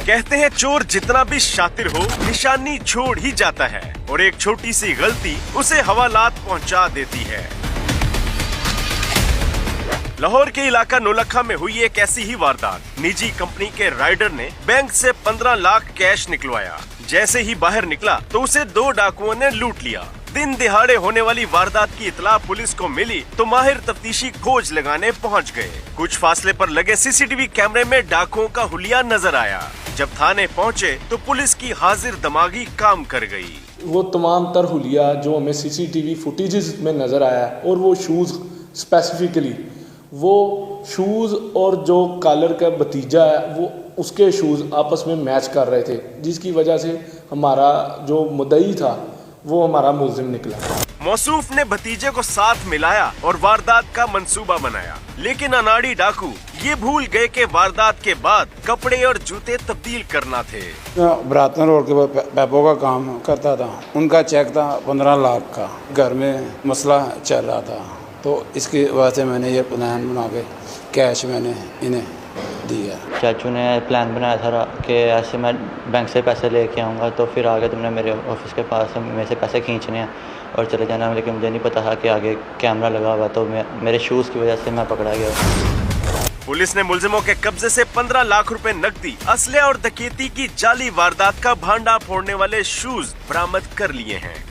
कहते हैं चोर जितना भी शातिर हो निशानी छोड़ ही जाता है और एक छोटी सी गलती उसे हवालात पहुंचा देती है। लाहौर के इलाका नौलखा में हुई एक ऐसी ही वारदात। निजी कंपनी के राइडर ने बैंक से 15 लाख कैश निकलवाया। जैसे ही बाहर निकला तो उसे 2 डाकुओं ने लूट लिया। दिन दिहाड़े होने वाली वारदात की इतला पुलिस को मिली तो माहिर तफ्तीशी खोज लगाने पहुंच गए। कुछ फासले पर लगे सीसीटीवी कैमरे में डाकुओं का हुलिया नजर आया। जब थाने पहुंचे तो पुलिस की हाजिर दिमागी काम कर गई। वो तमाम तर हुलिया जो हमें सीसीटीवी फुटेजेस में नजर आया और वो शूज स्पेसिफिकली वो शूज और जो कॉलर का भतीजा है वो उसके शूज आपस में मैच कर रहे थे, जिसकी वजह से हमारा जो मुद्दई था वो हमारा मुल्जिम निकला। मौसूफ ने भतीजे को साथ मिलाया और वारदात का मंसूबा बनाया, लेकिन अनाड़ी डाकू ये भूल गए कि वारदात के बाद कपड़े और जूते तब्दील करना थे। बरातन रोड के पैपों का काम करता था, उनका चेक था 15 लाख का। घर में मसला चल रहा था तो इसकी वजह से मैंने ये प्लान बना के कैश मैंने इन्हें दिया। चाचू ने प्लान बनाया था कि ऐसे मैं बैंक से पैसे लेके आऊँगा तो फिर आगे तुमने मेरे ऑफिस के पास मेरे से पैसे खींचने हैं और चले जाना, लेकिन मुझे नहीं पता था कि आगे कैमरा लगा हुआ तो मेरे शूज़ की वजह से मैं पकड़ा गया। पुलिस ने मुल्जिमों के कब्जे से 15 लाख रुपए नकदी, असले और डकैती की जाली वारदात का भांडा फोड़ने वाले शूज बरामद कर लिए हैं।